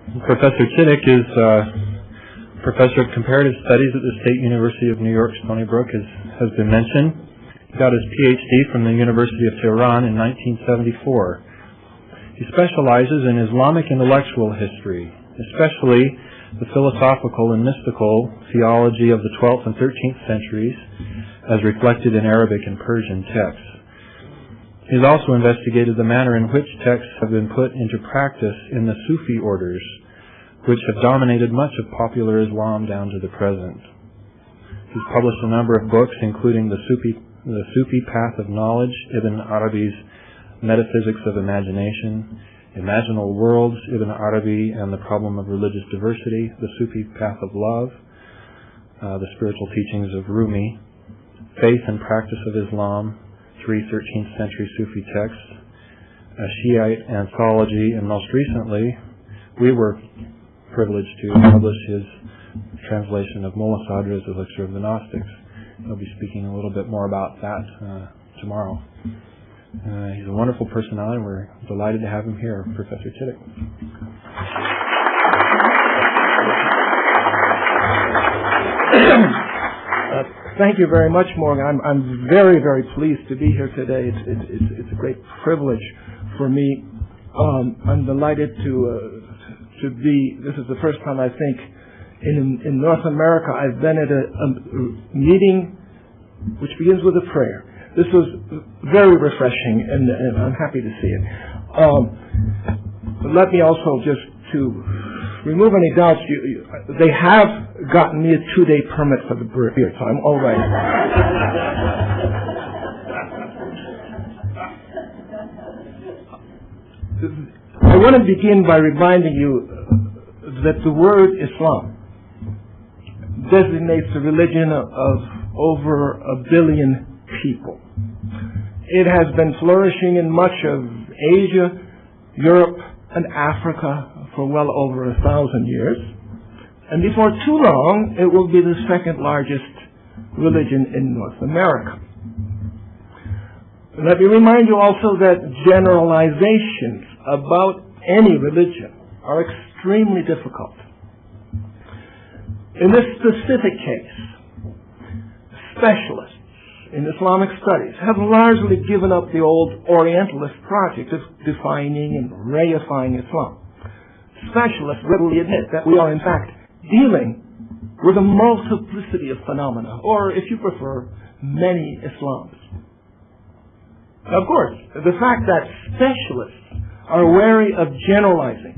Professor Chittick is Professor of Comparative Studies at the State University of New York, Stony Brook, has been mentioned. He got his PhD from the University of Tehran in 1974. He specializes in Islamic intellectual history, especially the philosophical and mystical theology of the 12th and 13th centuries, as reflected in Arabic and Persian texts. He has also investigated the manner in which texts have been put into practice in the Sufi orders, which have dominated much of popular Islam down to the present. He's published a number of books, including the Sufi Path of Knowledge, Ibn Arabi's Metaphysics of Imagination, Imaginal Worlds, Ibn Arabi and the Problem of Religious Diversity, the Sufi Path of Love, the Spiritual Teachings of Rumi, Faith and Practice of Islam, 3 13th century Sufi texts, a Shiite anthology, and most recently, we were privileged to publish his translation of Mullah Sadra's Elixir of the Gnostics. He'll be speaking a little bit more about that tomorrow. He's a wonderful personality, and we're delighted to have him here, Professor Chittick. Thank you very much, Morgan. I'm very, very pleased to be here today. It's a great privilege for me. I'm delighted to be. This is the first time I think in North America I've been at a meeting which begins with a prayer. This was very refreshing, and I'm happy to see it. Let me also just to remove any doubts. They have gotten me a 2-day permit for the beer, so I'm all right. I want to begin by reminding you that the word Islam designates a religion of over 1 billion people. It has been flourishing in much of Asia, Europe, and Africa for well over 1,000 years. And before too long, it will be the second largest religion in North America. Let me remind you also that generalizations about any religion are extremely difficult. In this specific case, specialists in Islamic studies have largely given up the old Orientalist project of defining and reifying Islam. Specialists readily admit that we are in fact dealing with a multiplicity of phenomena, or if you prefer, many Islams. Of course, the fact that specialists are wary of generalizing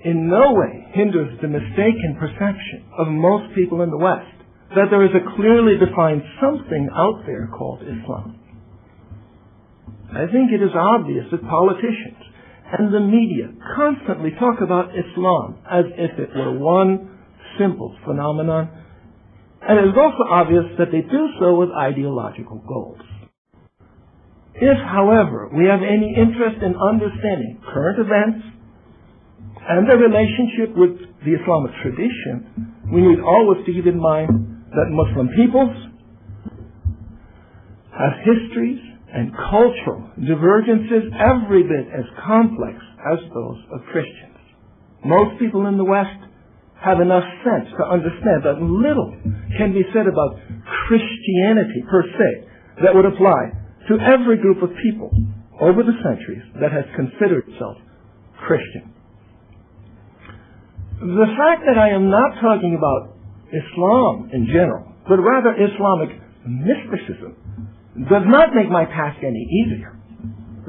in no way hinders the mistaken perception of most people in the West that there is a clearly defined something out there called Islam. I think it is obvious that politicians and the media constantly talk about Islam as if it were one simple phenomenon, and it is also obvious that they do so with ideological goals. If, however, we have any interest in understanding current events and their relationship with the Islamic tradition, we need always to keep in mind that Muslim peoples have histories and cultural divergences every bit as complex as those of Christians. Most people in the West have enough sense to understand that little can be said about Christianity per se that would apply to every group of people over the centuries that has considered itself Christian. The fact that I am not talking about Islam in general, but rather Islamic mysticism, does not make my task any easier.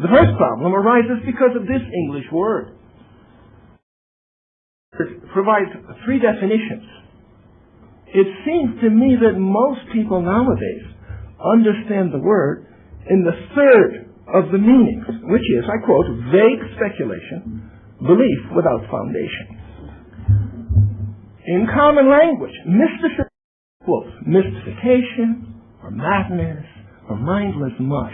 The first problem arises because of this English word. It provides 3 definitions. It seems to me that most people nowadays understand the word in the third of the meanings, which is, I quote, vague speculation, belief without foundation. In common language, mysticism equals mystification, or madness, or mindless mush.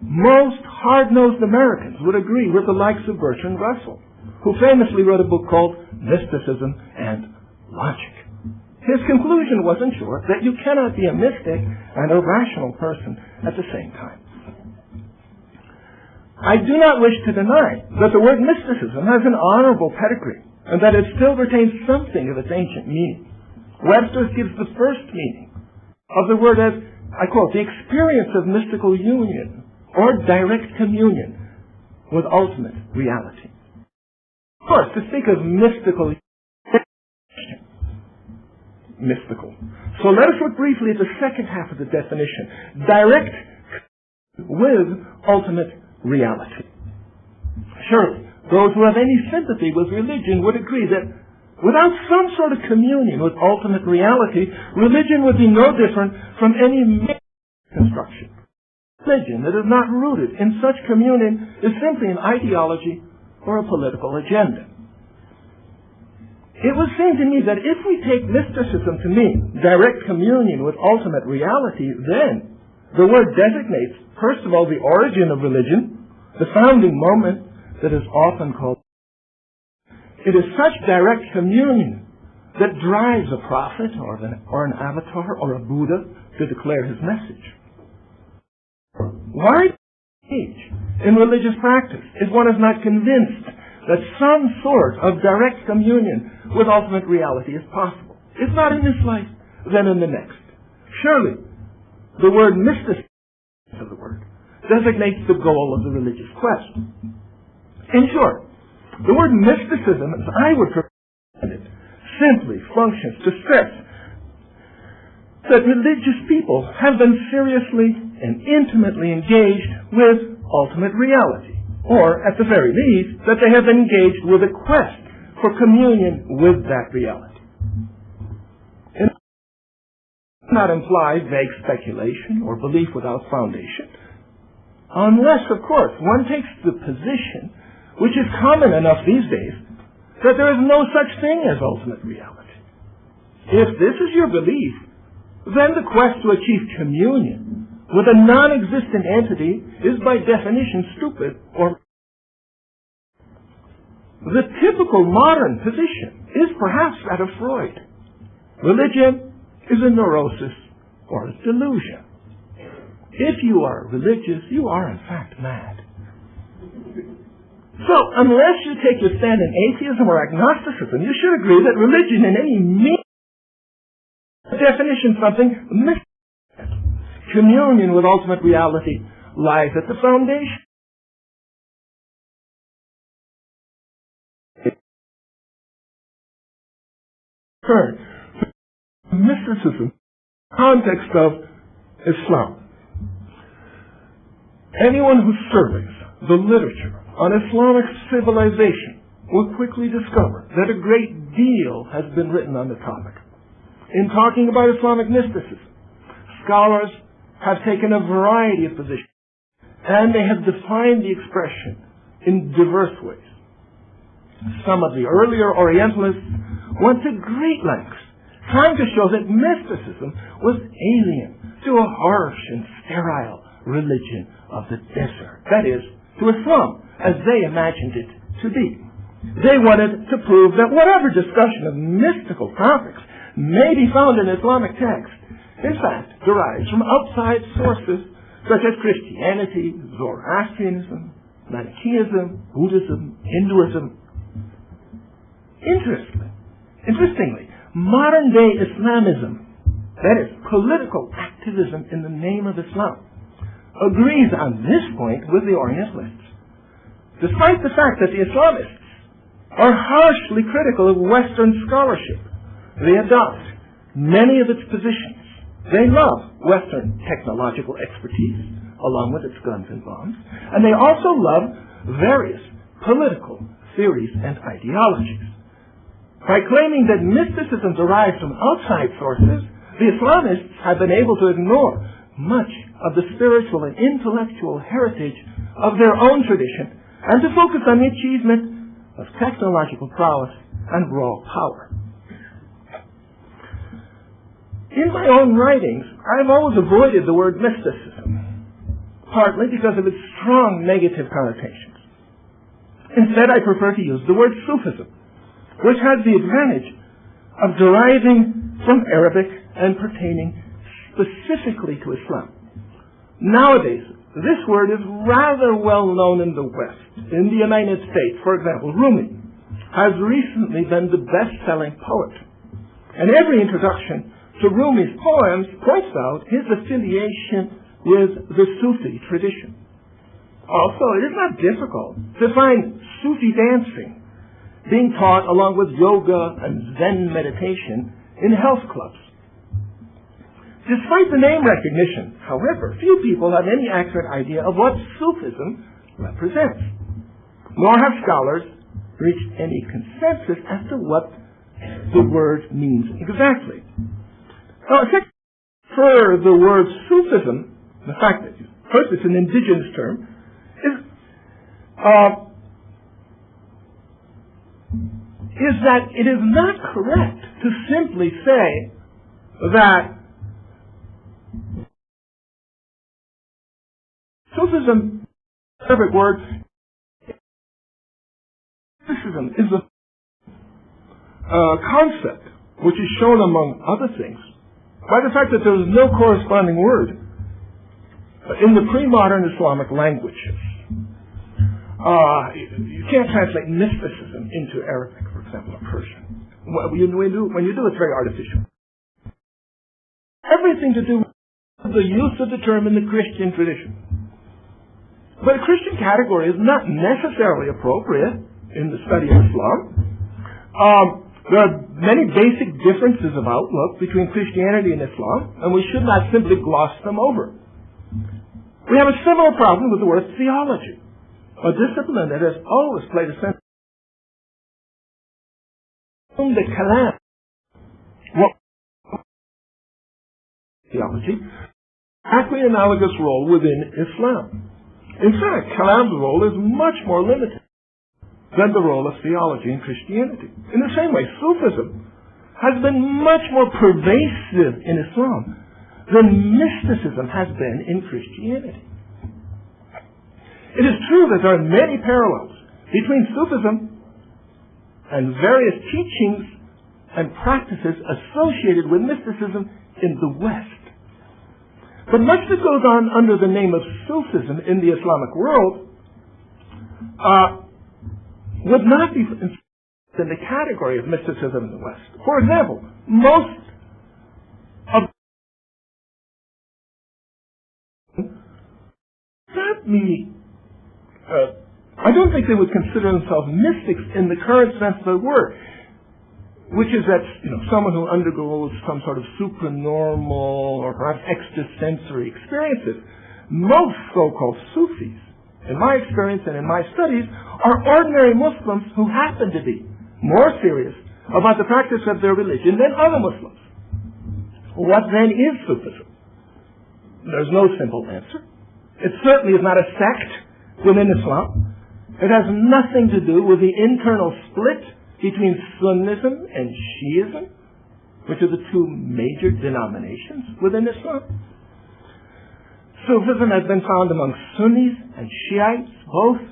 Most hard-nosed Americans would agree with the likes of Bertrand Russell, who famously wrote a book called Mysticism and Logic. His conclusion was, in short, that you cannot be a mystic and a rational person at the same time. I do not wish to deny that the word mysticism has an honorable pedigree and that it still retains something of its ancient meaning. Webster gives the first meaning of the word as, I quote, the experience of mystical union or direct communion with ultimate reality. Of course, to speak of mystical. So let us look briefly at the second half of the definition. Direct with ultimate reality. Surely, those who have any sympathy with religion would agree that without some sort of communion with ultimate reality, religion would be no different from any construction. Religion that is not rooted in such communion is simply an ideology or a political agenda. It would seem to me that if we take mysticism to mean direct communion with ultimate reality, then the word designates, first of all, the origin of religion, the founding moment that is often called. It is such direct communion that drives a prophet or an avatar or a Buddha to declare his message. Why engage in religious practice if one is not convinced that some sort of direct communion with ultimate reality is possible? If not in this life, then in the next. Surely, the word mysticism of the word designates the goal of the religious quest. In short, the word mysticism, as I would present it, simply functions to stress that religious people have been seriously and intimately engaged with ultimate reality, or at the very least, that they have been engaged with a quest for communion with that reality. Not imply vague speculation or belief without foundation, unless, of course, one takes the position, which is common enough these days, that there is no such thing as ultimate reality. If this is your belief, then the quest to achieve communion with a non-existent entity is by definition stupid or. The typical modern position is perhaps that of Freud. Religion is a neurosis or a delusion. If you are religious, you are in fact mad. So, unless you take your stand in atheism or agnosticism, you should agree that religion in any definition something mystical. Communion with ultimate reality lies at the foundation. Third, mysticism, context of Islam. Anyone who surveys the literature on Islamic civilization will quickly discover that a great deal has been written on the topic. In talking about Islamic mysticism, scholars have taken a variety of positions, and they have defined the expression in diverse ways. Some of the earlier Orientalists went to great lengths trying to show that mysticism was alien to a harsh and sterile religion of the desert. That is, to Islam, as they imagined it to be. They wanted to prove that whatever discussion of mystical topics may be found in Islamic texts, in fact, derives from outside sources such as Christianity, Zoroastrianism, Manichaeism, Buddhism, Hinduism. Interestingly, modern-day Islamism, that is, political activism in the name of Islam, agrees on this point with the Orientalists. Despite the fact that the Islamists are harshly critical of Western scholarship, they adopt many of its positions. They love Western technological expertise, along with its guns and bombs, and they also love various political theories and ideologies. By claiming that mysticism derives from outside sources, the Islamists have been able to ignore much of the spiritual and intellectual heritage of their own tradition and to focus on the achievement of technological prowess and raw power. In my own writings, I've always avoided the word mysticism, partly because of its strong negative connotations. Instead, I prefer to use the word Sufism, which has the advantage of deriving from Arabic and pertaining specifically to Islam. Nowadays, this word is rather well known in the West. In the United States, for example, Rumi has recently been the best-selling poet. And every introduction to Rumi's poems points out his affiliation with the Sufi tradition. Also, it is not difficult to find Sufi dancing being taught along with yoga and Zen meditation in health clubs. Despite the name recognition, however, few people have any accurate idea of what Sufism represents, nor have scholars reached any consensus as to what the word means exactly. Now, for the word Sufism, the fact that, first, it's an indigenous term, is that it is not correct to simply say that Sufism, perfect word, Sufism is a concept which is shown, among other things, by the fact that there is no corresponding word in the pre-modern Islamic languages. You can't translate mysticism into Arabic, for example, or Persian. When you do, it's very artificial. Everything to do with the use of the term in the Christian tradition. But a Christian category is not necessarily appropriate in the study of Islam. There are many basic differences of outlook between Christianity and Islam, and we should not simply gloss them over. We have a similar problem with the word theology, a discipline that has always played a central role in the kalam. Theology, exactly analogous role within Islam. In fact, kalam's role is much more limited than the role of theology in Christianity. In the same way, Sufism has been much more pervasive in Islam than mysticism has been in Christianity. It is true that there are many parallels between Sufism and various teachings and practices associated with mysticism in the West. But much that goes on under the name of Sufism in the Islamic world would not be in the category of mysticism in the West. For example, most of I don't think they would consider themselves mystics in the current sense of the word, which is that someone who undergoes some sort of supranormal or perhaps extrasensory experiences. Most so-called Sufis, in my experience and in my studies, are ordinary Muslims who happen to be more serious about the practice of their religion than other Muslims. What then is Sufism? There's no simple answer. It certainly is not a sect within Islam. It has nothing to do with the internal split between Sunnism and Shiism, which are the two major denominations within Islam. Sufism has been found among Sunnis and Shiites, both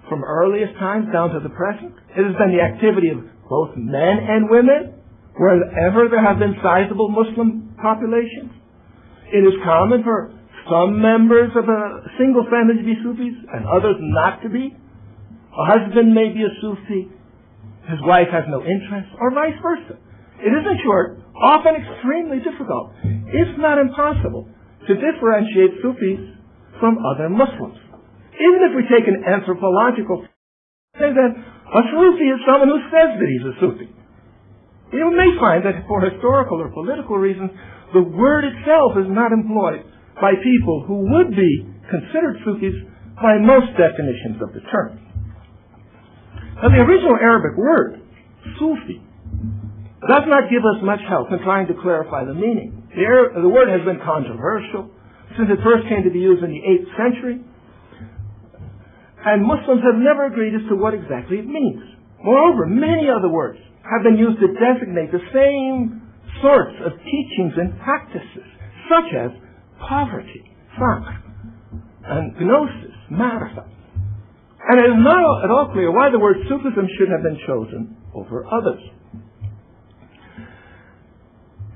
from earliest times down to the present. It has been the activity of both men and women, wherever there have been sizable Muslim populations. It is common for some members of a single family to be Sufis and others not to be. A husband may be a Sufi, his wife has no interest, or vice versa. It is, in short, often extremely difficult, if not impossible, to differentiate Sufis from other Muslims. Even if we take an anthropological, say that a Sufi is someone who says that he's a Sufi. You may find that for historical or political reasons, the word itself is not employed by people who would be considered Sufis by most definitions of the term. Now, the original Arabic word, Sufi, does not give us much help in trying to clarify the meaning. The word has been controversial since it first came to be used in the 8th century, and Muslims have never agreed as to what exactly it means. Moreover, many other words have been used to designate the same sorts of teachings and practices, such as poverty, faqr, and gnosis, ma'rifah. And it is not at all clear why the word Sufism should have been chosen over others.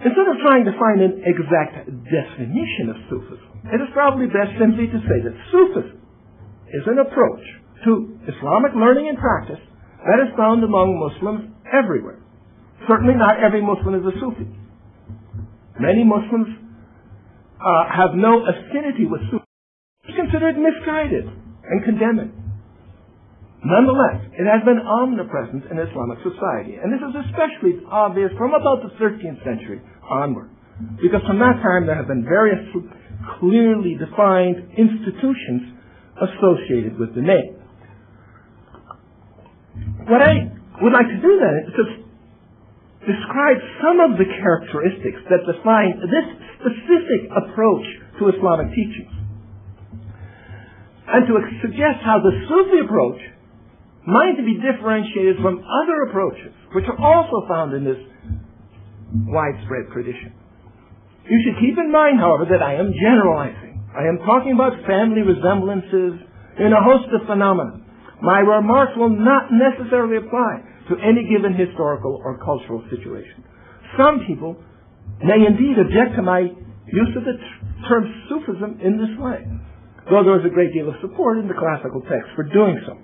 Instead of trying to find an exact definition of Sufism, it is probably best simply to say that Sufism is an approach to Islamic learning and practice that is found among Muslims everywhere. Certainly not every Muslim is a Sufi. Many Muslims have no affinity with Sufism. It's considered misguided and condemning. Nonetheless, it has been omnipresent in Islamic society, and this is especially obvious from about the 13th century onward, because from that time there have been various clearly defined institutions associated with the name. What I would like to do then is to describe some of the characteristics that define this specific approach to Islamic teachings, and to suggest how the Sufi approach might be differentiated from other approaches, which are also found in this widespread tradition. You should keep in mind, however, that I am generalizing. I am talking about family resemblances in a host of phenomena. My remarks will not necessarily apply to any given historical or cultural situation. Some people may indeed object to my use of the term Sufism in this way, though there is a great deal of support in the classical text for doing so.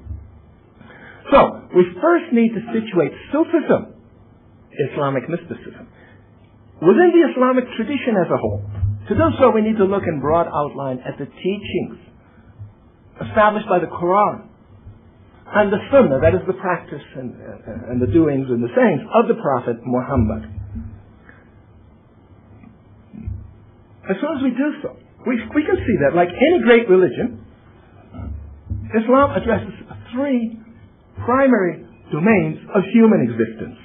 So, we first need to situate Sufism, Islamic mysticism, within the Islamic tradition as a whole. To do so, we need to look in broad outline at the teachings established by the Quran and the Sunnah, that is the practice and the doings and the sayings of the Prophet Muhammad. As soon as we do so, we can see that, like any great religion, Islam addresses three primary domains of human existence.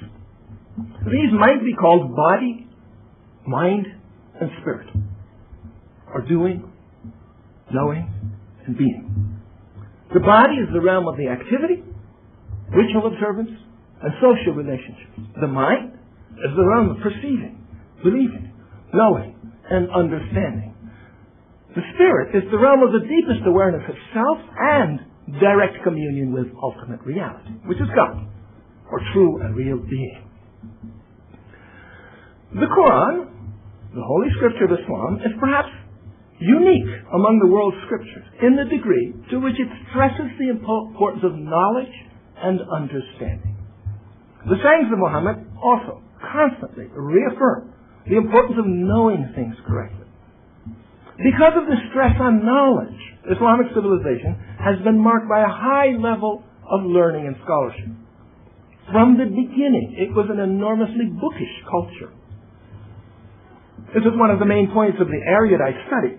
These might be called body, mind, and spirit, or doing, knowing, and being. The body is the realm of the activity, ritual observance, and social relationships. The mind is the realm of perceiving, believing, knowing, and understanding. The spirit is the realm of the deepest awareness of self and direct communion with ultimate reality, which is God, or true and real being. The Quran, the Holy Scripture of Islam, is perhaps unique among the world's scriptures in the degree to which it stresses the importance of knowledge and understanding. The sayings of Muhammad also constantly reaffirm the importance of knowing things correctly. Because of the stress on knowledge, Islamic civilization has been marked by a high level of learning and scholarship. From the beginning, it was an enormously bookish culture. This is one of the main points of the erudite study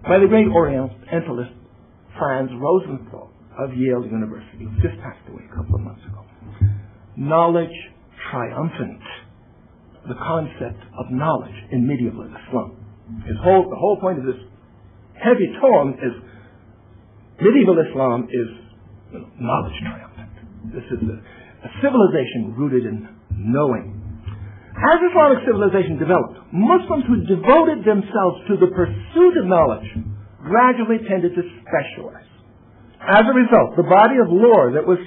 by the great Orientalist Franz Rosenthal of Yale University, who just passed away a couple of months ago. Knowledge triumphant. The concept of knowledge in medieval Islam. The whole point of this heavy tome is medieval Islam is knowledge triumphant. This is a civilization rooted in knowing. As Islamic civilization developed, Muslims who devoted themselves to the pursuit of knowledge gradually tended to specialize. As a result, the body of lore that was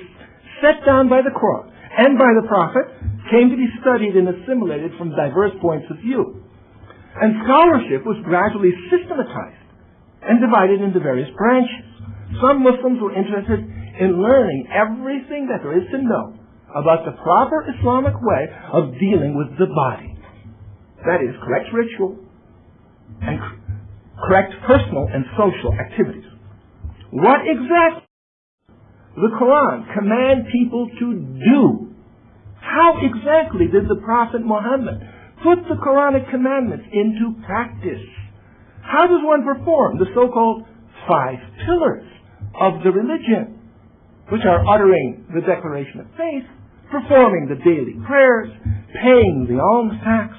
set down by the Quran and by the Prophet came to be studied and assimilated from diverse points of view. And scholarship was gradually systematized and divided into various branches. Some Muslims were interested in learning everything that there is to know about the proper Islamic way of dealing with the body. That is, correct ritual and correct personal and social activities. What exactly does the Quran command people to do? How exactly did the Prophet Muhammad put the Quranic commandments into practice? How does one perform the so-called 5 pillars of the religion, which are uttering the declaration of faith, performing the daily prayers, paying the alms tax,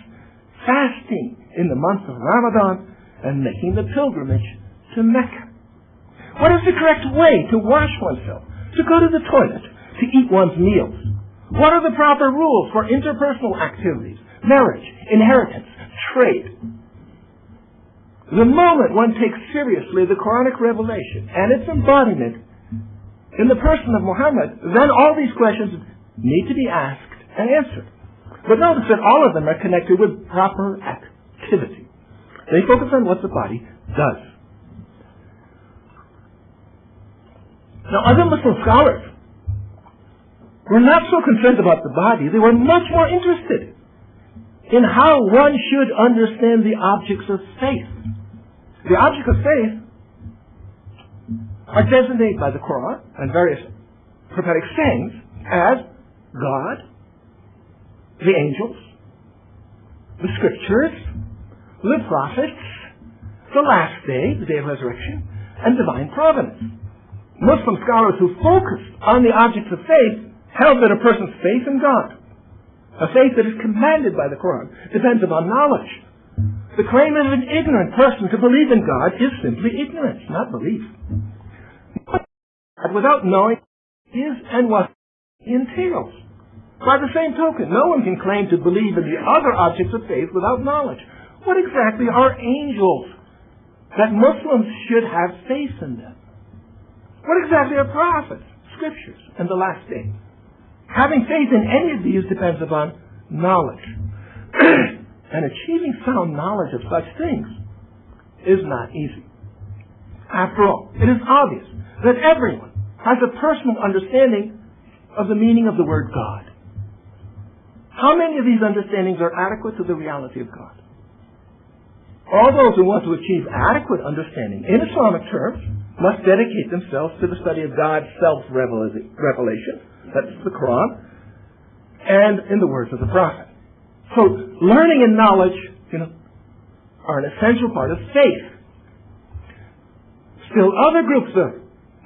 fasting in the month of Ramadan, and making the pilgrimage to Mecca? What is the correct way to wash oneself, to go to the toilet, to eat one's meals? What are the proper rules for interpersonal activities, marriage, inheritance, trade? The moment one takes seriously the Quranic revelation and its embodiment in the person of Muhammad, then all these questions need to be asked and answered. But notice that all of them are connected with proper activity. They focus on what the body does. Now, other Muslim scholars were not so concerned about the body. They were much more interested in how one should understand the objects of faith. The objects of faith are designated by the Quran and various prophetic sayings as God, the angels, the scriptures, the prophets, the last day, the day of resurrection, and divine providence. Muslim scholars who focused on the objects of faith held that a person's faith in God, a faith that is commanded by the Quran, depends upon knowledge. The claim of an ignorant person to believe in God is simply ignorance, not belief. Without knowing is and what he entails. By the same token, no one can claim to believe in the other objects of faith without knowledge. What exactly are angels that Muslims should have faith in them? What exactly are prophets, scriptures, and the last day? Having faith in any of these depends upon knowledge. And achieving sound knowledge of such things is not easy. After all, it is obvious that everyone has a personal understanding of the meaning of the word God. How many of these understandings are adequate to the reality of God? All those who want to achieve adequate understanding in Islamic terms must dedicate themselves to the study of God's self-revelation, that's the Quran, and in the words of the Prophet. So learning and knowledge, are an essential part of faith. Still, other groups of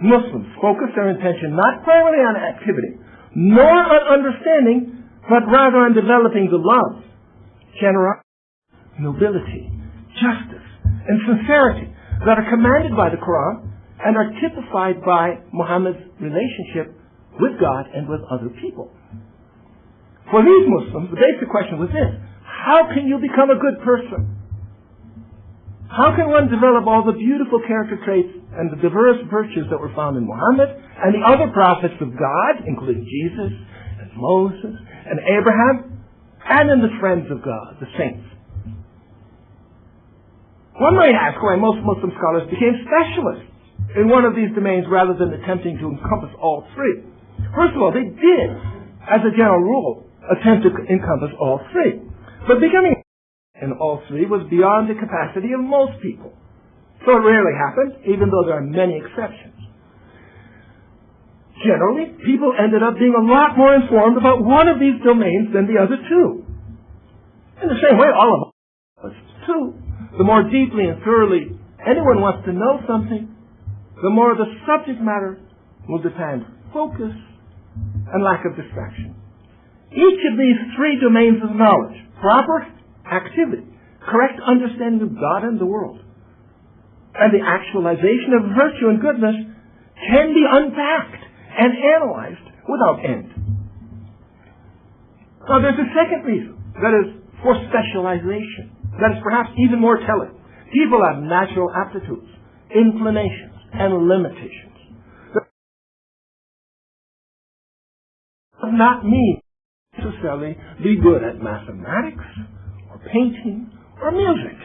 Muslims focus their attention not primarily on activity, nor on understanding, but rather on developing the love, generosity, nobility, justice, and sincerity that are commanded by the Quran and are typified by Muhammad's relationship with God and with other people. For these Muslims, the basic question was this: how can you become a good person? How can one develop all the beautiful character traits and the diverse virtues that were found in Muhammad and the other prophets of God, including Jesus and Moses and Abraham, and in the friends of God, the saints? One might ask why most Muslim scholars became specialists in one of these domains rather than attempting to encompass all three. First of all, they did, as a general rule, attempt to encompass all three. But becoming in all three was beyond the capacity of most people. So it rarely happened, even though there are many exceptions. Generally, people ended up being a lot more informed about one of these domains than the other two. In the same way, all of us too. The more deeply and thoroughly anyone wants to know something, the more the subject matter will depend on focus and lack of distraction. Each of these three domains of knowledge, proper activity, correct understanding of God and the world, and the actualization of virtue and goodness, can be unpacked and analyzed without end. Now there's a second reason, that is for specialization, that is perhaps even more telling. People have natural aptitudes, inclinations, and limitations. That does not mean necessarily be good at mathematics, or painting, or music.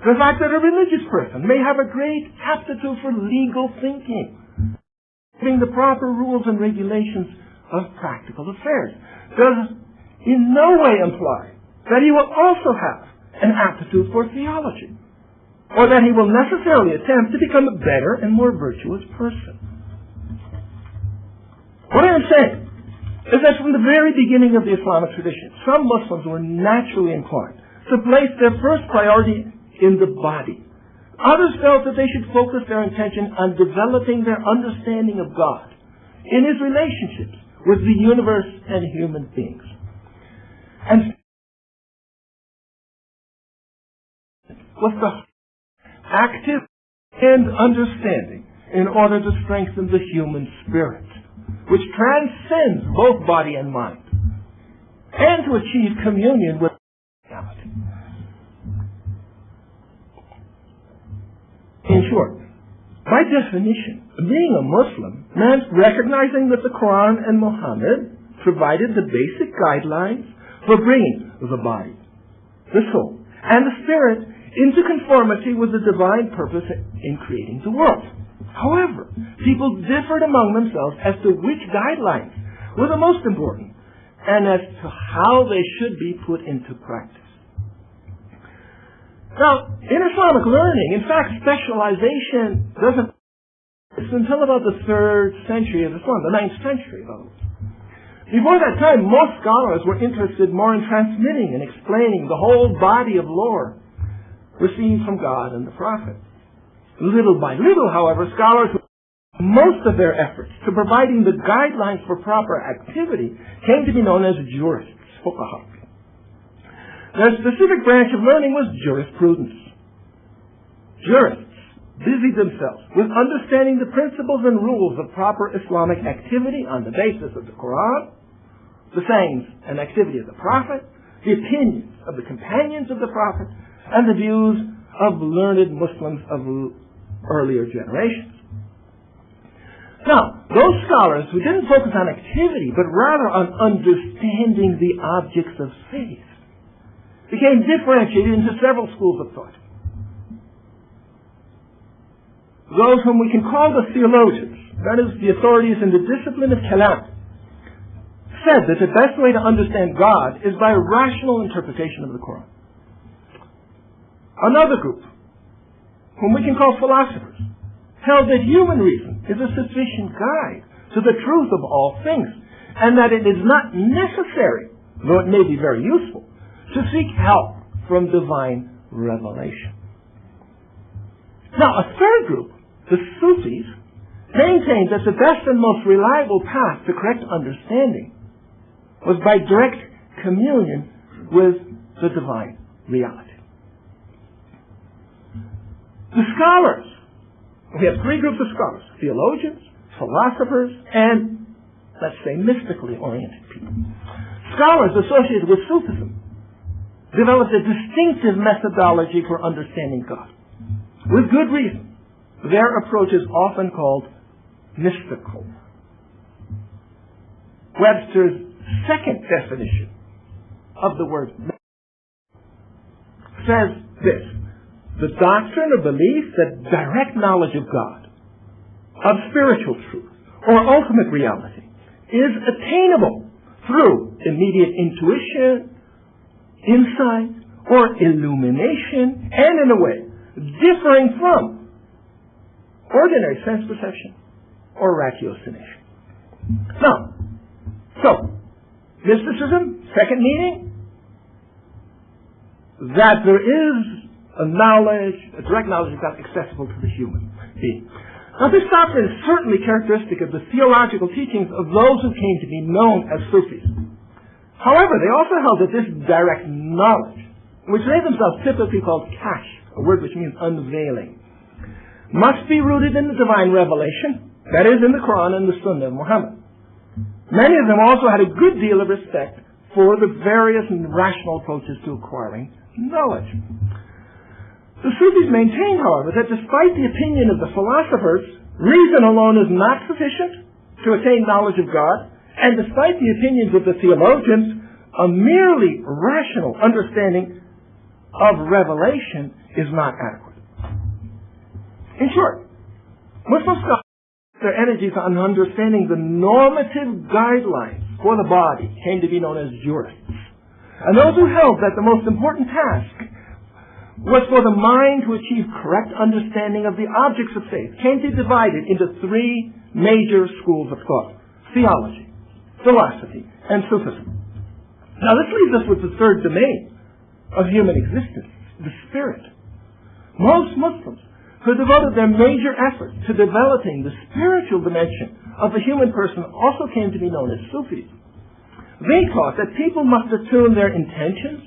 The fact that a religious person may have a great aptitude for legal thinking, having the proper rules and regulations of practical affairs, does in no way imply that he will also have an aptitude for theology, or that he will necessarily attempt to become a better and more virtuous person. What I am saying is that from the very beginning of the Islamic tradition, some Muslims were naturally inclined to place their first priority in the body. Others felt that they should focus their attention on developing their understanding of God in His relationships with the universe and human beings. And with the active and understanding in order to strengthen the human spirit, which transcends both body and mind, and to achieve communion with reality. In short, by definition, being a Muslim meant recognizing that the Quran and Muhammad provided the basic guidelines for bringing the body, the soul, and the spirit into conformity with the divine purpose in creating the world. However, people differed among themselves as to which guidelines were the most important and as to how they should be put into practice. Now, in Islamic learning, in fact, specialization doesn't exist until about the 3rd century of Islam, the 9th century, in other words. Before that time, most scholars were interested more in transmitting and explaining the whole body of lore received from God and the Prophet. Little by little, however, scholars most of their efforts to providing the guidelines for proper activity came to be known as jurists, fuqaha. Their specific branch of learning was jurisprudence. Jurists busied themselves with understanding the principles and rules of proper Islamic activity on the basis of the Quran, the sayings and activity of the Prophet, the opinions of the companions of the Prophet, and the views of learned Muslims of earlier generations. Now, those scholars who didn't focus on activity, but rather on understanding the objects of faith, became differentiated into several schools of thought. Those whom we can call the theologians, that is, the authorities in the discipline of Kalam, said that the best way to understand God is by a rational interpretation of the Quran. Another group, whom we can call philosophers, held that human reason is a sufficient guide to the truth of all things, and that it is not necessary, though it may be very useful, to seek help from divine revelation. Now, a third group, the Sufis, maintained that the best and most reliable path to correct understanding was by direct communion with the divine reality. The scholars, we have 3 groups of scholars: theologians, philosophers, and, let's say, mystically oriented people. Scholars associated with Sufism developed a distinctive methodology for understanding God. With good reason. Their approach is often called mystical. Webster's second definition of the word says this: the doctrine or belief that direct knowledge of God, of spiritual truth, or ultimate reality is attainable through immediate intuition, insight, or illumination, and in a way differing from ordinary sense perception or ratiocination. Now, so, mysticism, second meaning, that there is a knowledge, a direct knowledge of God accessible to the human being. Now, this doctrine is certainly characteristic of the theological teachings of those who came to be known as Sufis. However, they also held that this direct knowledge, which they themselves typically called kashf, a word which means unveiling, must be rooted in the divine revelation, that is, in the Quran and the Sunnah of Muhammad. Many of them also had a good deal of respect for the various and rational approaches to acquiring knowledge. The Sufis maintained, however, that despite the opinion of the philosophers, reason alone is not sufficient to attain knowledge of God, and despite the opinions of the theologians, a merely rational understanding of revelation is not adequate. In short, Muslim scholars put their energies on understanding the normative guidelines for the body came to be known as jurists. And those who held that the most important task was for the mind to achieve correct understanding of the objects of faith came to be divided into 3 major schools of thought: theology, philosophy, and Sufism. Now, this leaves us with the third domain of human existence, the spirit. Most Muslims who devoted their major effort to developing the spiritual dimension of the human person also came to be known as Sufis. They taught that people must attune their intentions,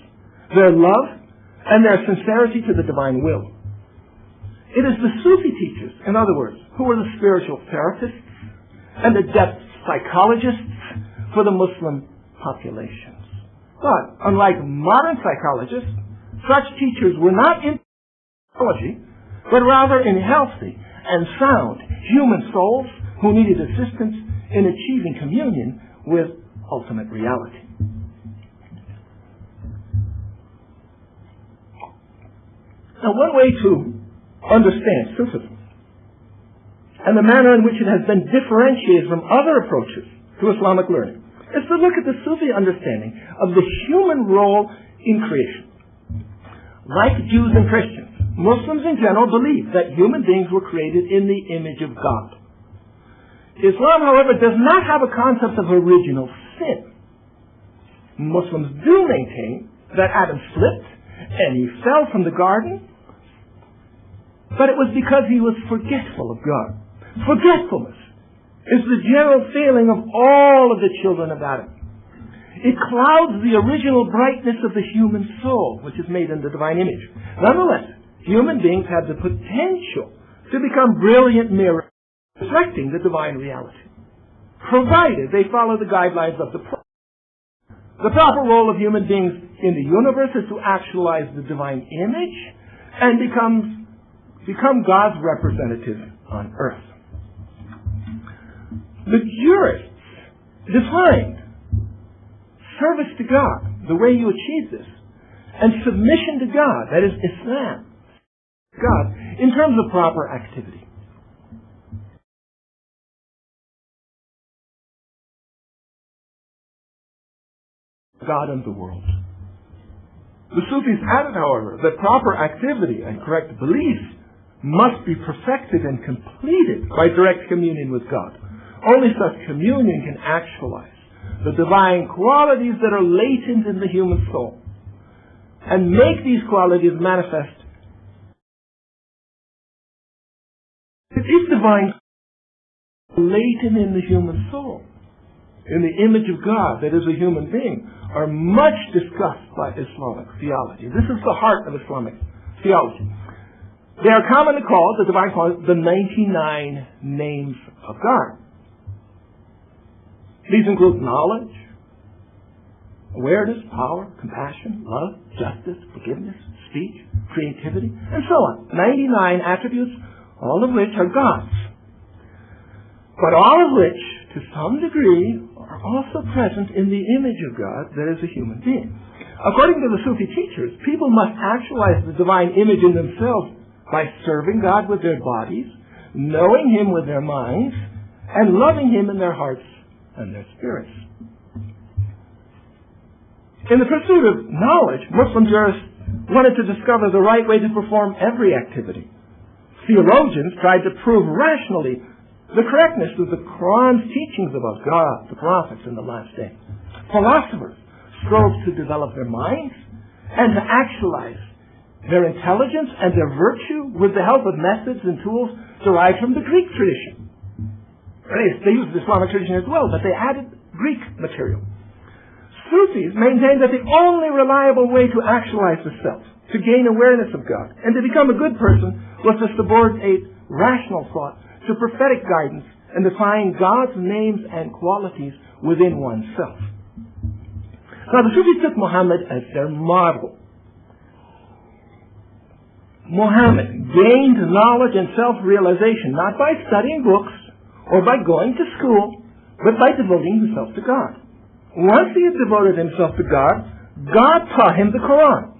their love, and their sincerity to the divine will. It is the Sufi teachers, in other words, who were the spiritual therapists and the depth psychologists for the Muslim populations. But, unlike modern psychologists, such teachers were not in psychology, but rather in healthy and sound human souls who needed assistance in achieving communion with ultimate reality. Now, one way to understand Sufism and the manner in which it has been differentiated from other approaches to Islamic learning is to look at the Sufi understanding of the human role in creation. Like Jews and Christians, Muslims in general believe that human beings were created in the image of God. Islam, however, does not have a concept of original sin. Muslims do maintain that Adam slipped and he fell from the garden, but it was because he was forgetful of God. Forgetfulness is the general failing of all of the children of Adam. It clouds the original brightness of the human soul, which is made in the divine image. Nonetheless, human beings have the potential to become brilliant mirrors reflecting the divine reality, provided they follow the guidelines of the Prophet. The proper role of human beings in the universe is to actualize the divine image and become God's representative on earth. The jurists defined service to God, the way you achieve this, and submission to God, that is Islam, God, in terms of proper activity. God and the world. The Sufis added, however, that proper activity and correct belief must be perfected and completed by direct communion with God. Only such communion can actualize the divine qualities that are latent in the human soul and make these qualities manifest. These divine latent in the human soul, in the image of God that is a human being, are much discussed by Islamic theology. This is the heart of Islamic theology. They are commonly called, the divine qualities, the 99 names of God. These include knowledge, awareness, power, compassion, love, justice, forgiveness, speech, creativity, and so on. 99 attributes, all of which are God's, but all of which, to some degree, are also present in the image of God that is a human being. According to the Sufi teachers, people must actualize the divine image in themselves by serving God with their bodies, knowing Him with their minds, and loving Him in their hearts and their spirits. In the pursuit of knowledge, Muslim jurists wanted to discover the right way to perform every activity. Theologians tried to prove rationally the correctness of the Quran's teachings about God, the prophets, and the last day. Philosophers strove to develop their minds and to actualize their intelligence and their virtue with the help of methods and tools derived from the Greek tradition. They used the Islamic tradition as well, but they added Greek material. Sufis maintained that the only reliable way to actualize the self, to gain awareness of God, and to become a good person was to subordinate rational thought to prophetic guidance and to find God's names and qualities within oneself. Now, the Sufis took Muhammad as their model. Muhammad gained knowledge and self-realization not by studying books or by going to school, but by devoting himself to God. Once he had devoted himself to God, God taught him the Quran.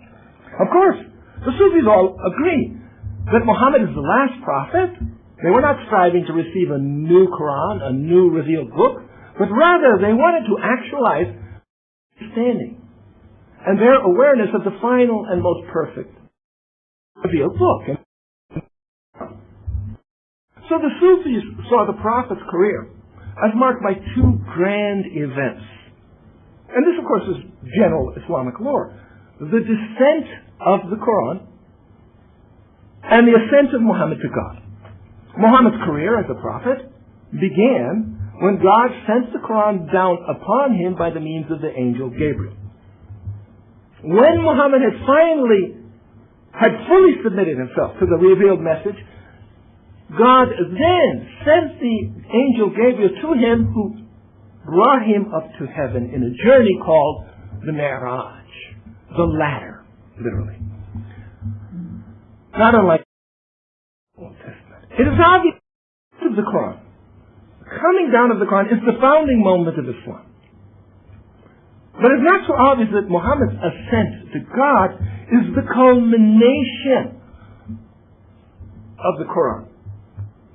Of course, the Sufis all agree that Muhammad is the last prophet. They were not striving to receive a new Quran, a new revealed book, but rather they wanted to actualize understanding and their awareness of the final and most perfect revealed book. So the Sufis saw the Prophet's career as marked by two grand events. And this, of course, is general Islamic lore. The descent of the Quran and the ascent of Muhammad to God. Muhammad's career as a prophet began when God sent the Quran down upon him by the means of the angel Gabriel. When Muhammad had fully submitted himself to the revealed message, God then sent the angel Gabriel to him, who brought him up to heaven in a journey called the Mi'raj, the ladder, literally. Not unlike the Old Testament. It is obvious of the Quran. Coming down of the Quran is the founding moment of Islam. But it's not so obvious that Muhammad's ascent to God is the culmination of the Quran.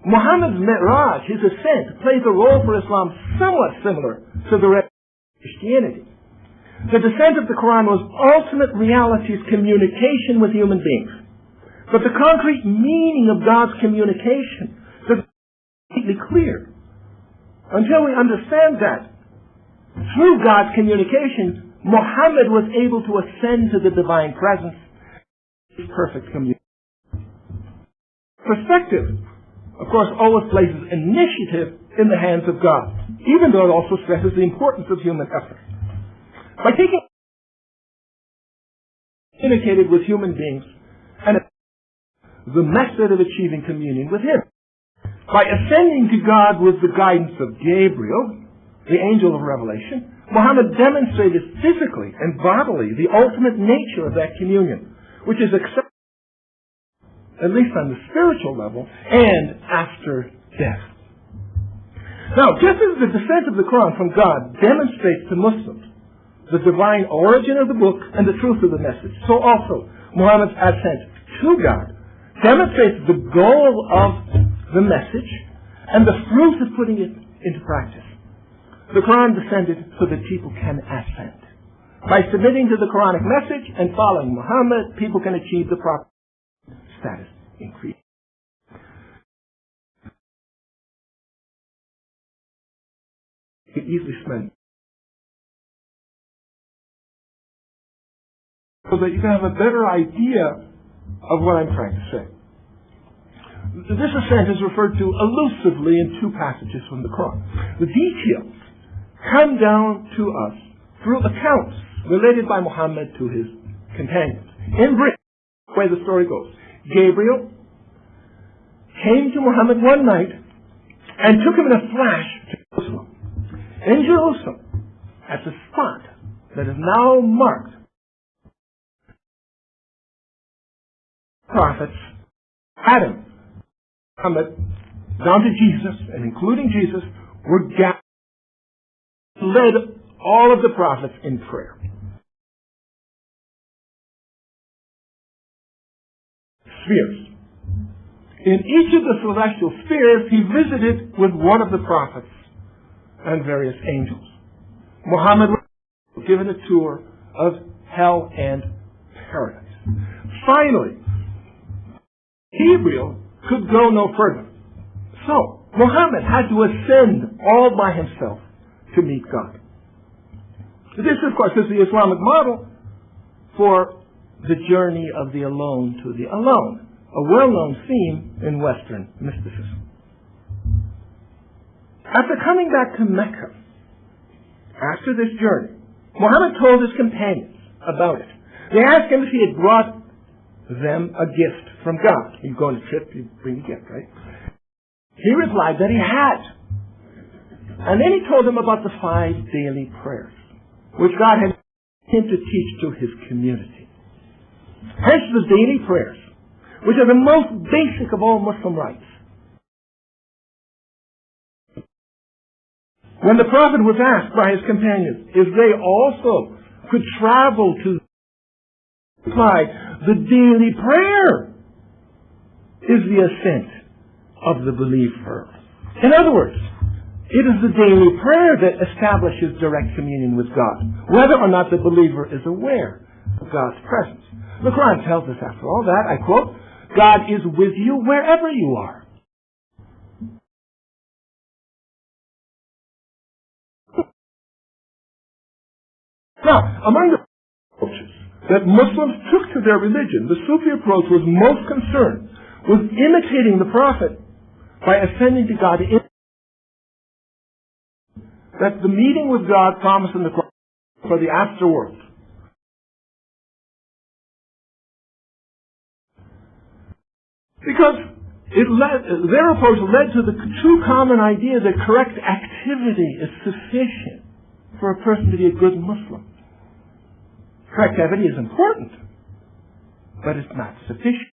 Muhammad's Mi'raj, his ascent, plays a role for Islam somewhat similar to the rest of Christianity. The descent of the Quran was ultimate reality's communication with human beings. But the concrete meaning of God's communication is completely clear. Until we understand that, through God's communication, Muhammad was able to ascend to the divine presence, his perfect communication. Perspective, of course, always places initiative in the hands of God, even though it also stresses the importance of human effort. By taking communicated with human beings and the method of achieving communion with Him. By ascending to God with the guidance of Gabriel, the angel of revelation, Muhammad demonstrated physically and bodily the ultimate nature of that communion, which is accepted at least on the spiritual level and after death. Now, just as the descent of the Quran from God demonstrates to Muslims the divine origin of the book and the truth of the message, so also Muhammad's ascent to God demonstrates the goal of the message and the fruit of putting it into practice. The Quran descended so that people can ascend. By submitting to the Quranic message and following Muhammad, people can achieve the proper status increase. You can easily spend so that you can have a better idea of what I'm trying to say. This ascent is referred to elusively in two passages from the Quran. The details come down to us through accounts related by Muhammad to his companions. In brief, the way the story goes, Gabriel came to Muhammad one night and took him in a flash to Jerusalem. In Jerusalem, at the spot that is now marked, prophets, Adam, Muhammad, down to Jesus, and including Jesus, were gathered, led all of the prophets in prayer. Spheres. In each of the celestial spheres, he visited with one of the prophets and various angels. Muhammad was given a tour of hell and paradise. Finally, Gabriel could go no further. So, Muhammad had to ascend all by himself to meet God. This, of course, is the Islamic model for the journey of the alone to the alone, a well-known theme in Western mysticism. After coming back to Mecca, after this journey, Muhammad told his companions about it. They asked him if he had brought them a gift from God. You go on a trip, you bring a gift, right? He replied that he had. And then he told them about the 5 daily prayers, which God had him to teach to his community. Hence the daily prayers, which are the most basic of all Muslim rites. When the Prophet was asked by his companions if they also could travel to, he replied, the daily prayer is the ascent of the believer. In other words, it is the daily prayer that establishes direct communion with God, whether or not the believer is aware of God's presence. The Quran tells us, after all that, I quote, God is with you wherever you are. Now, among the approaches that Muslims took to their religion, the Sufi approach was most concerned with imitating the Prophet by ascending to God in that the meeting with God promised in the Quran for the afterworld. Because their approach led to the true common idea that correct activity is sufficient for a person to be a good Muslim. Correct activity is important, but it's not sufficient.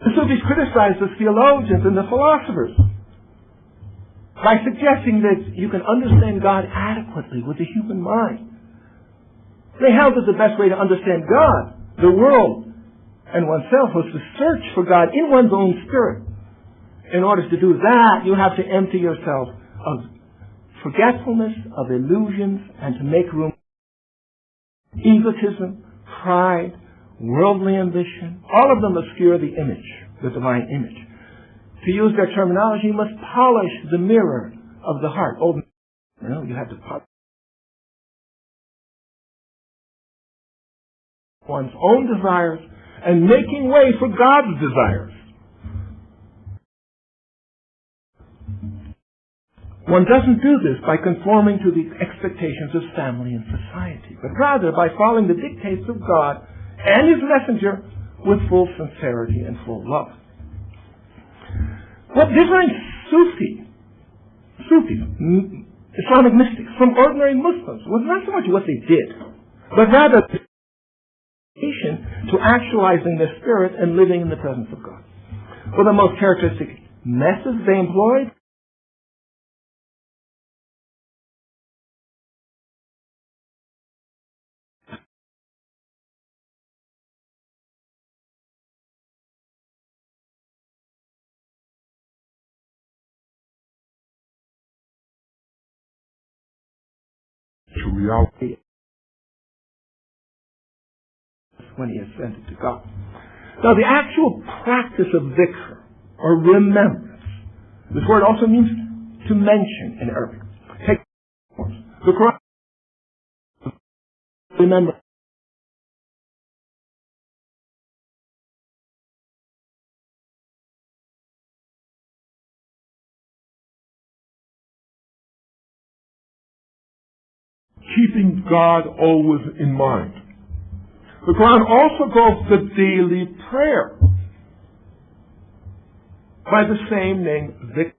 The Sufis criticized the theologians and the philosophers by suggesting that you can understand God adequately with the human mind. They held that the best way to understand God, the world, and oneself was to search for God in one's own spirit In order to do that, you have to empty yourself of forgetfulness, of illusions, and to make room for egotism, pride, worldly ambition. All of them obscure the image, the divine image. To use their terminology, you must polish the mirror of the heart. Oh, you have to polish one's own desires and making way for God's desires. One doesn't do this by conforming to the expectations of family and society, but rather by following the dictates of God and His messenger with full sincerity and full love. What differentiates Sufis, Islamic mystics, from ordinary Muslims was not so much what they did, but rather the dedication to actualizing their spirit and living in the presence of God. Well, the most characteristic methods they employed to reality when he ascended to God. Now, the actual practice of dhikr, or remembrance, this word also means to mention in Arabic. Take the Quran, remember. Keeping God always in mind. The Quran also calls the daily prayer by the same name, dhikr.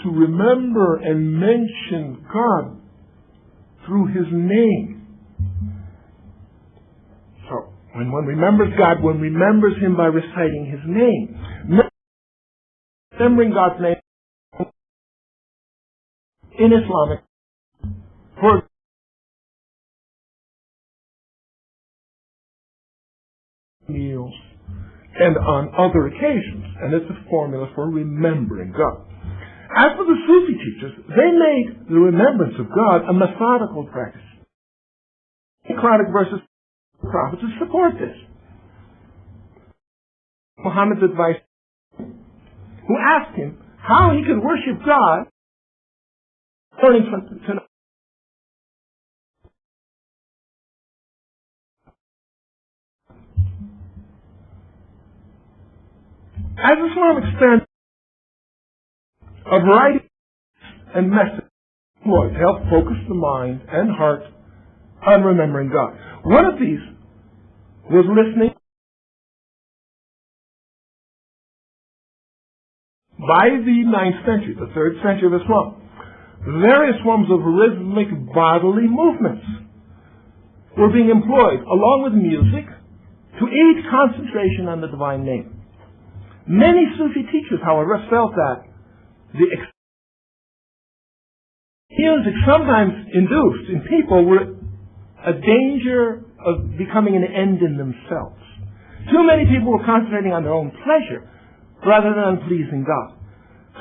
To remember and mention God through His name. So, when one remembers God, one remembers Him by reciting His name. Remembering God's name in Islamic, for meals and on other occasions, and it's a formula for remembering God. As for the Sufi teachers, they made the remembrance of God a methodical practice. Quranic verses of the prophets to support this. Muhammad's advice, who asked him how he could worship God, according to as Islam expands, a variety and methods employed to help focus the mind and heart on remembering God. One of these was listening by the 9th century, the 3rd century of Islam. Various forms of rhythmic bodily movements were being employed along with music to aid concentration on the divine name. Many Sufi teachers, however, felt that the music sometimes induced in people were a danger of becoming an end in themselves. Too many people were concentrating on their own pleasure rather than on pleasing God.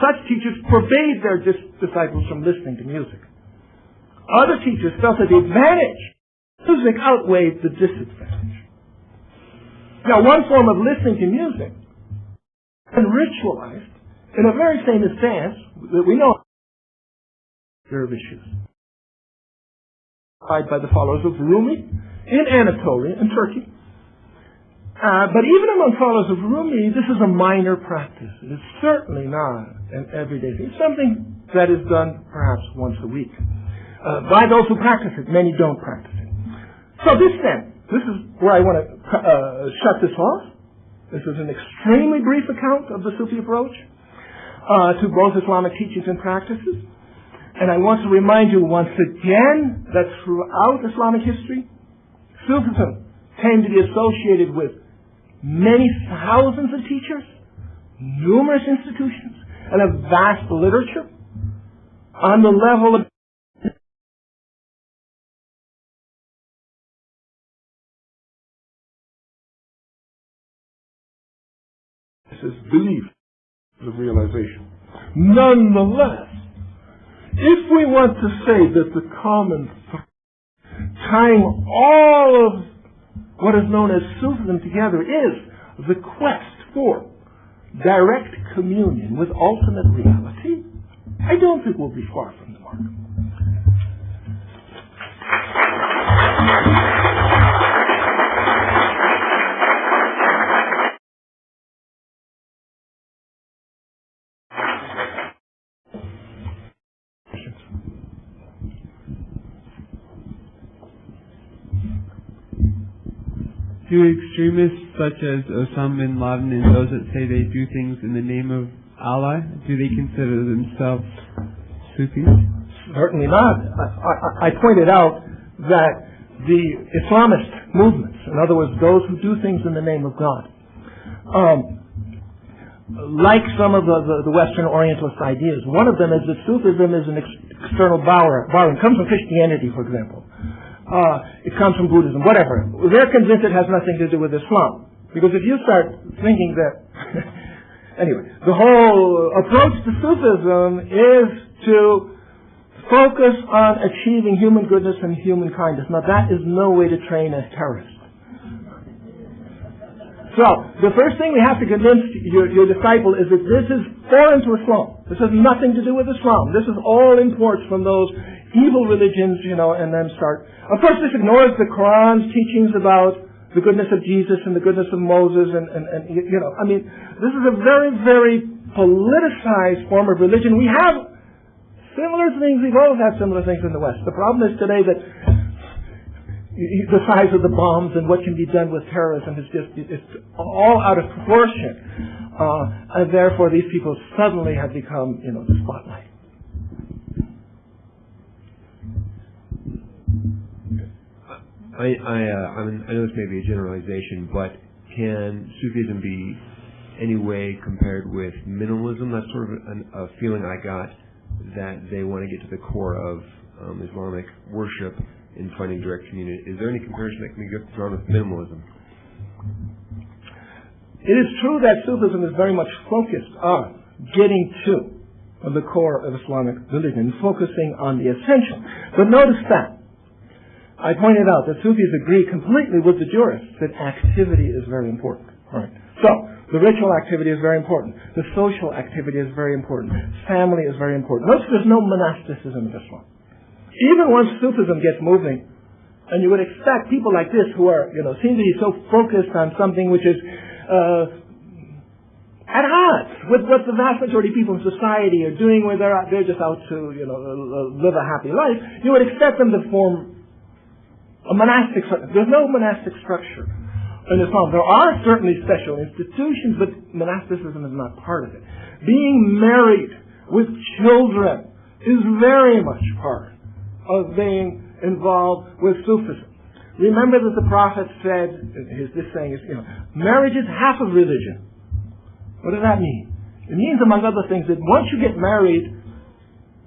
Such teachers forbade their disciples from listening to music. Other teachers felt that the advantage of music outweighed the disadvantage. Now, one form of listening to music and ritualized in a very famous dance that we know, dervishes, by the followers of Rumi in Anatolia and Turkey. But even among followers of Rumi, this is a minor practice. It is certainly not an everyday thing. It's something that is done perhaps once a week. By those who practice it, many don't practice it. So this is where I want to shut this off. This is an extremely brief account of the Sufi approach to both Islamic teachings and practices. And I want to remind you once again that throughout Islamic history, Sufism came to be associated with many thousands of teachers, numerous institutions, and a vast literature on the level of practices belief of realization. Nonetheless, if we want to say that the common thread tying all of what is known as Sufism together is the quest for direct communion with ultimate reality, I don't think we'll be far from the mark. Do extremists such as Osama bin Laden and those that say they do things in the name of Allah, do they consider themselves Sufis? Certainly not. I pointed out that the Islamist movements, in other words, those who do things in the name of God, like some of the Western Orientalist ideas, one of them is that Sufism is an external borrowing. It comes from Christianity, for example. It comes from Buddhism, whatever. They're convinced it has nothing to do with Islam. Because if you start thinking that... anyway, the whole approach to Sufism is to focus on achieving human goodness and human kindness. Now, that is no way to train a terrorist. So, the first thing we have to convince your disciple is that this is foreign to Islam. This has nothing to do with Islam. This is all imports from those evil religions, and then start... Of course, this ignores the Quran's teachings about the goodness of Jesus and the goodness of Moses and this is a very, very politicized form of religion. We have similar things. We've always had similar things in the West. The problem is today that the size of the bombs and what can be done with terrorism is it's all out of proportion. And therefore, these people suddenly have become, the spotlight. I know this may be a generalization, but can Sufism be any way compared with minimalism? That's sort of a feeling I got, that they want to get to the core of Islamic worship in finding direct communion. Is there any comparison that can be drawn with minimalism? It is true that Sufism is very much focused on getting to the core of Islamic religion, focusing on the Ascension. But notice that I pointed out that Sufis agree completely with the jurists that activity is very important. All right. So, the ritual activity is very important. The social activity is very important. Family is very important. Notice there's no monasticism in Islam. Even once Sufism gets moving, and you would expect people like this who are, seem to be so focused on something which is at odds with what the vast majority of people in society are doing, where they're just out to, live a happy life, you would expect them to form a monastic structure. There's no monastic structure in Islam. There are certainly special institutions, but monasticism is not part of it. Being married with children is very much part of being involved with Sufism. Remember that the Prophet said, this saying is, marriage is half of religion. What does that mean? It means, among other things, that once you get married,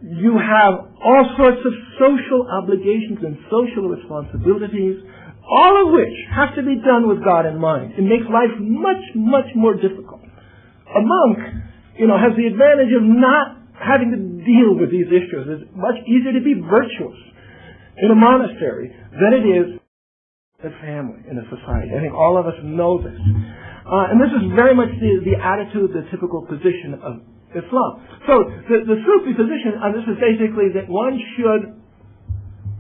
you have all sorts of social obligations and social responsibilities, all of which have to be done with God in mind. It makes life much, much more difficult. A monk, has the advantage of not having to deal with these issues. It's much easier to be virtuous in a monastery than it is in a family, in a society. I think all of us know this. And this is very much the attitude, the typical position of Islam. So the Sufi position on this is basically that one should,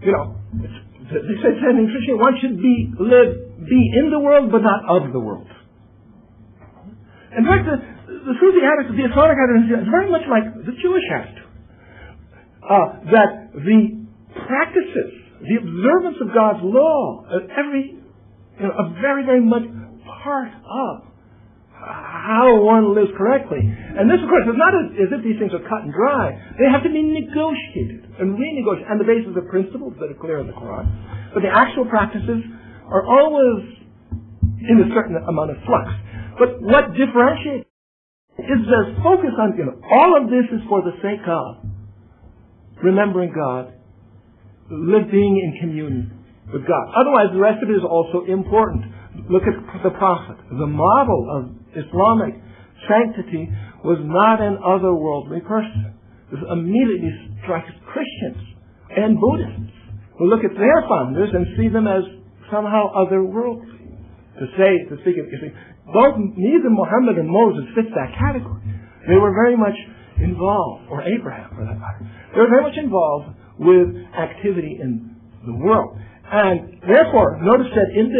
they say in Christianity, one should be in the world but not of the world. In fact, the Sufi attitude, the Islamic attitude, is very much like the Jewish attitude. That the practices, the observance of God's law, are very, very much part of how one lives correctly. And this, of course, is not as if these things are cut and dry. They have to be negotiated and renegotiated on the basis of principles that are clear in the Quran. But the actual practices are always in a certain amount of flux. But what differentiates is the focus on, all of this is for the sake of remembering God, being in communion with God. Otherwise, the rest of it is also important. Look at the Prophet. The model of Islamic sanctity was not an otherworldly person. This immediately strikes Christians and Buddhists who look at their founders and see them as somehow otherworldly. Both neither Muhammad or Moses fits that category. They were very much involved, or Abraham for that matter. They were very much involved with activity in the world. And therefore, notice that in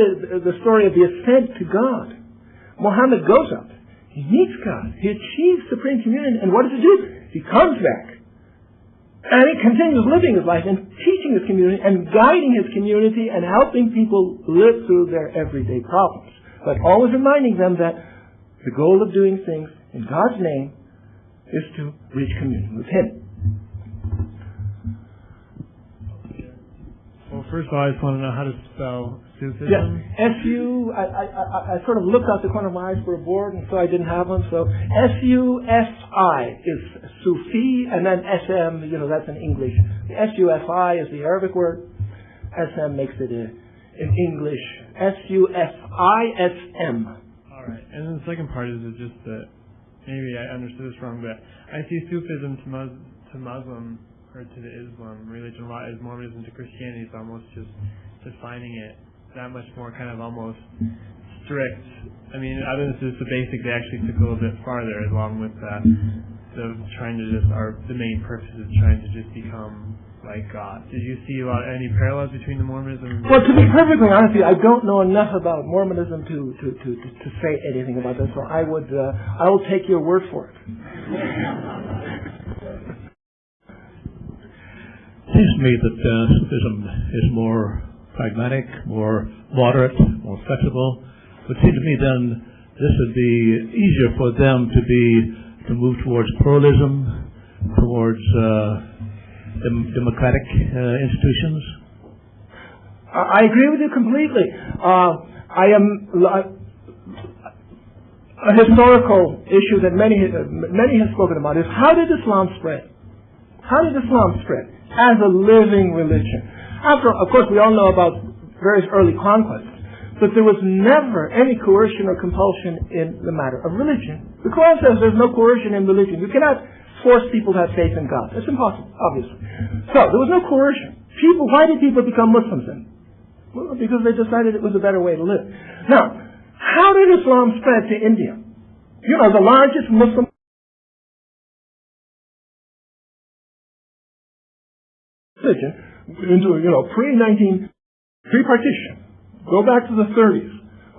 the story of the ascent to God, Muhammad goes up, he meets God, he achieves supreme communion, and what does he do? He comes back. And he continues living his life and teaching his community and guiding his community and helping people live through their everyday problems. But always reminding them that the goal of doing things in God's name is to reach communion with Him. Well, first of all, I just want to know how to spell Sufism. Yeah, I sort of looked out the corner of my eyes for a board, and so I didn't have one. So S-U-F-I is Sufi, and then S-M, that's in English. The S-U-F-I is the Arabic word. S-M makes it in English. S-U-F-I-S-M. All right. And then the second part is just that maybe I understood this wrong, but I see Sufism to Muslim or to the Islam religion a lot as Mormonism to Christianity. It's almost just defining it that much more kind of almost strict. I mean, other than just the basic, they actually took a little bit farther along with the trying to just the main purpose is trying to just become like God. Did you see any parallels between the Mormonism? Well, to be perfectly honest with you, I don't know enough about Mormonism to say anything about this. So I will take your word for it. It seems to me that Sufism is more pragmatic, more moderate, more flexible. It would seem to me then this would be easier for them to move towards pluralism, towards democratic institutions. I agree with you completely. A historical issue that many have spoken about is how did Islam spread? How did Islam spread as a living religion? Of course, we all know about various early conquests, but there was never any coercion or compulsion in the matter of religion. The Quran says there's no coercion in religion. You cannot force people to have faith in God. It's impossible, obviously. So there was no coercion. Why did people become Muslims then? Well, because they decided it was a better way to live. Now, how did Islam spread to India? The largest Muslim religion into, pre-partition. Go back to the 30s.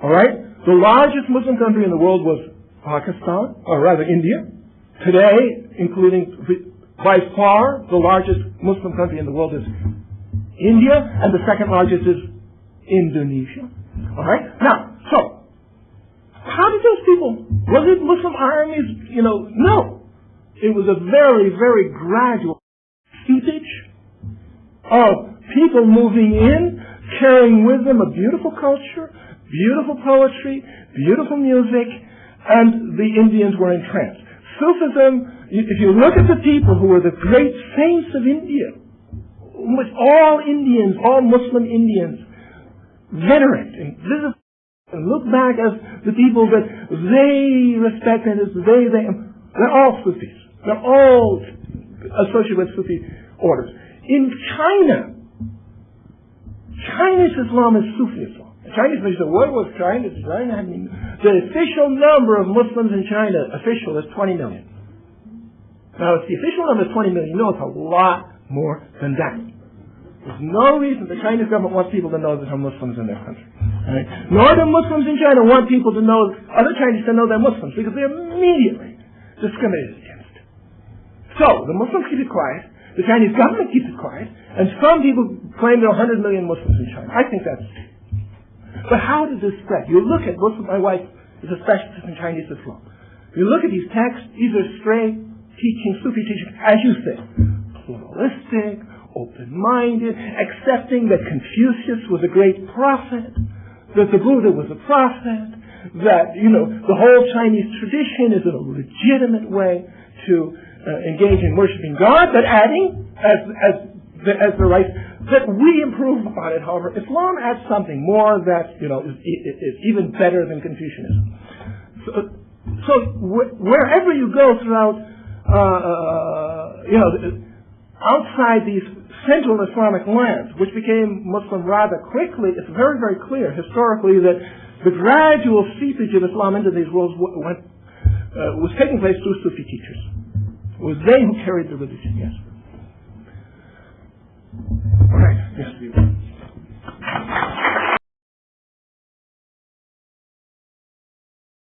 All right? The largest Muslim country in the world was Pakistan, or rather India. Today, including by far the largest Muslim country in the world is India, and the second largest is Indonesia. All right? Now, so, how did those people, was it Muslim armies? No. It was a very, very gradual seepage of people moving in, carrying with them a beautiful culture, beautiful poetry, beautiful music, and the Indians were entranced. Sufism, if you look at the people who were the great saints of India, which all Indians, all Muslim Indians venerate and visit and look back as the people that they respect and as they're all Sufis. They're all associated with Sufi orders. In China, Chinese Islam is Sufi Islam. Chinese Islam, what was China? The official number of Muslims in China, is 20 million. Now, if the official number is 20 million, you know it's a lot more than that. There's no reason the Chinese government wants people to know that there are Muslims in their country. Right? Nor do Muslims in China want people to know, other Chinese to know they're Muslims, because they're immediately discriminated against. So, the Muslims keep it quiet. The Chinese government keeps it quiet, and some people claim there are 100 million Muslims in China. I think that's... But how did this spread? You look at Muslim, my wife is a specialist in Chinese Islam. You look at these texts, these are straight teaching, Sufi teaching, as you say, pluralistic, open-minded, accepting that Confucius was a great prophet, that the Buddha was a prophet, that, the whole Chinese tradition is a legitimate way to engage in worshiping God, but adding, as the right, that we improve upon it. However, Islam adds something more that, is even better than Confucianism. So, So wherever you go throughout, outside these central Islamic lands, which became Muslim rather quickly, it's very, very clear historically that the gradual seepage of Islam into these worlds was taking place through Sufi teachers. It was they who carried the religion, yes.